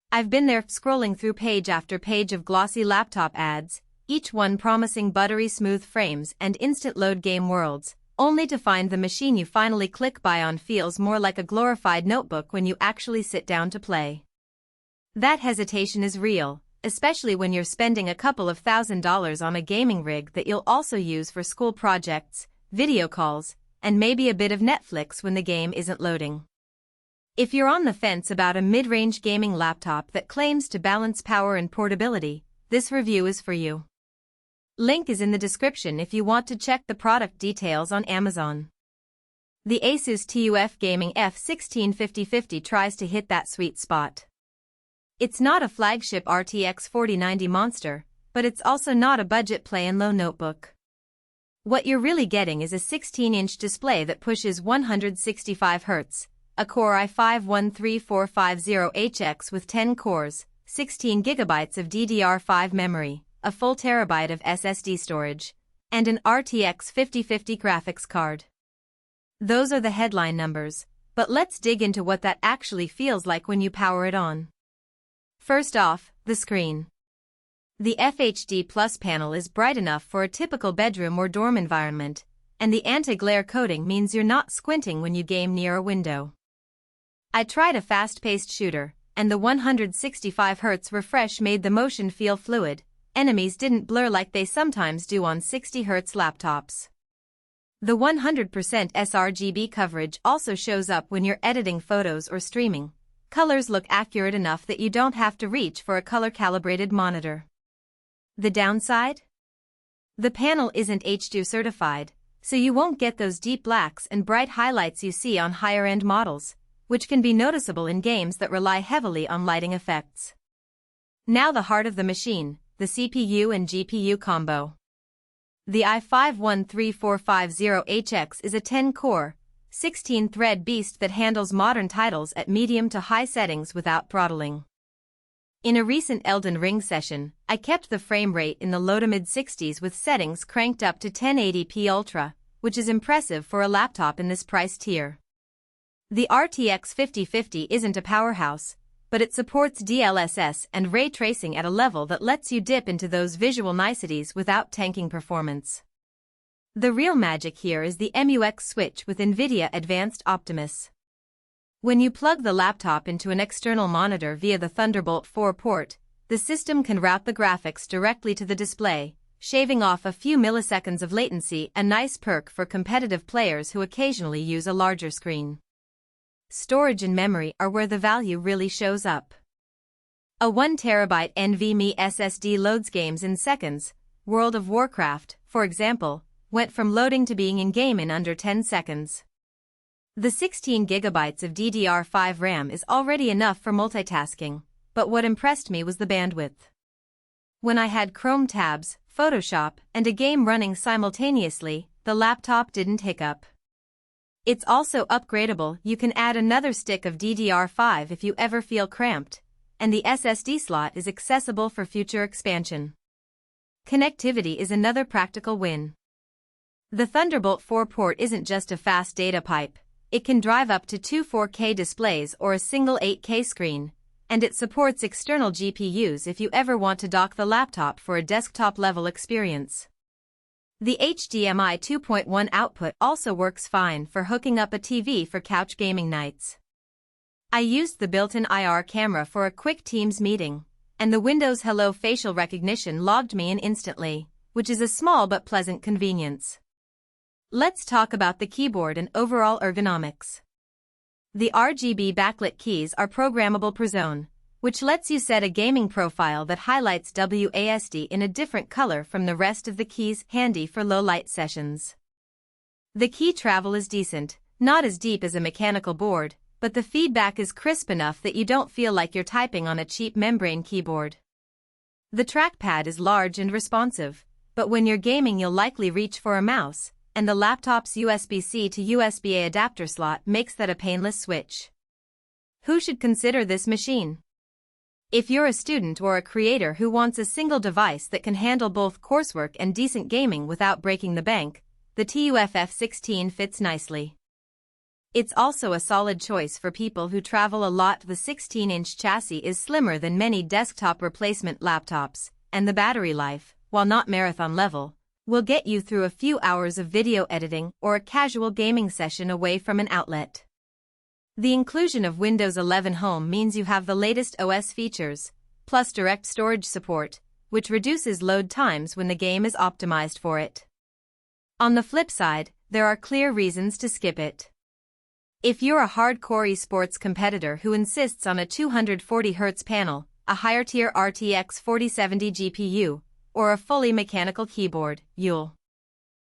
I've been there scrolling through page after page of glossy laptop ads, each one promising buttery smooth frames and instant load game worlds, only to find the machine you finally click buy on feels more like a glorified notebook when you actually sit down to play. That hesitation is real, especially when you're spending a couple of $1,000s on a gaming rig that you'll also use for school projects, video calls, and maybe a bit of Netflix when the game isn't loading. If you're on the fence about a mid-range gaming laptop that claims to balance power and portability, this review is for you. Link is in the description if you want to check the product details on Amazon. The ASUS TUF Gaming F16 5050 tries to hit that sweet spot. It's not a flagship RTX 4090 monster, but it's also not a budget play-and-low notebook. What you're really getting is a 16-inch display that pushes 165 Hz, a Core i5-13450HX with 10 cores, 16 GB of DDR5 memory, a full terabyte of SSD storage, and an RTX 5050 graphics card. Those are the headline numbers, but let's dig into what that actually feels like when you power it on. First off, the screen. The FHD Plus panel is bright enough for a typical bedroom or dorm environment, and the anti-glare coating means you're not squinting when you game near a window. I tried a fast-paced shooter, and the 165 Hz refresh made the motion feel fluid. Enemies didn't blur like they sometimes do on 60 Hz laptops. The 100% sRGB coverage also shows up when you're editing photos or streaming. Colors look accurate enough that you don't have to reach for a color-calibrated monitor. The downside? The panel isn't H2 certified, so you won't get those deep blacks and bright highlights you see on higher-end models, which can be noticeable in games that rely heavily on lighting effects. Now the heart of the machine, the CPU and GPU combo. The i5-13450HX is a 10-core, 16-thread beast that handles modern titles at medium to high settings without throttling. In a recent Elden Ring session, I kept the frame rate in the low to mid-60s with settings cranked up to 1080p Ultra, which is impressive for a laptop in this price tier. The RTX 5050 isn't a powerhouse, but it supports DLSS and ray tracing at a level that lets you dip into those visual niceties without tanking performance. The real magic here is the MUX switch with NVIDIA Advanced Optimus. When you plug the laptop into an external monitor via the Thunderbolt 4 port, the system can route the graphics directly to the display, shaving off a few milliseconds of latency, a nice perk for competitive players who occasionally use a larger screen. Storage and memory are where the value really shows up. A 1TB NVMe SSD loads games in seconds. World of Warcraft, for example, went from loading to being in-game in under 10 seconds. The 16 GB of DDR5 RAM is already enough for multitasking, but what impressed me was the bandwidth. When I had Chrome tabs, Photoshop, and a game running simultaneously, the laptop didn't hiccup. It's also upgradable. You can add another stick of DDR5 if you ever feel cramped, and the SSD slot is accessible for future expansion. Connectivity is another practical win. The Thunderbolt 4 port isn't just a fast data pipe, it can drive up to two 4K displays or a single 8K screen, and it supports external GPUs if you ever want to dock the laptop for a desktop-level experience. The HDMI 2.1 output also works fine for hooking up a TV for couch gaming nights. I used the built-in IR camera for a quick Teams meeting, and the Windows Hello facial recognition logged me in instantly, which is a small but pleasant convenience. Let's talk about the keyboard and overall ergonomics. The RGB backlit keys are programmable per zone, which lets you set a gaming profile that highlights WASD in a different color from the rest of the keys, handy for low-light sessions. The key travel is decent, not as deep as a mechanical board, but the feedback is crisp enough that you don't feel like you're typing on a cheap membrane keyboard. The trackpad is large and responsive, but when you're gaming you'll likely reach for a mouse, and the laptop's USB-C to USB-A adapter slot makes that a painless switch. Who should consider this machine? If you're a student or a creator who wants a single device that can handle both coursework and decent gaming without breaking the bank, the TUF F16 fits nicely. It's also a solid choice for people who travel a lot. The 16-inch chassis is slimmer than many desktop replacement laptops, and the battery life, while not marathon level, will get you through a few hours of video editing or a casual gaming session away from an outlet. The inclusion of Windows 11 Home means you have the latest OS features, plus direct storage support, which reduces load times when the game is optimized for it. On the flip side, there are clear reasons to skip it. If you're a hardcore esports competitor who insists on a 240Hz panel, a higher-tier RTX 4070 GPU, or a fully mechanical keyboard, you'll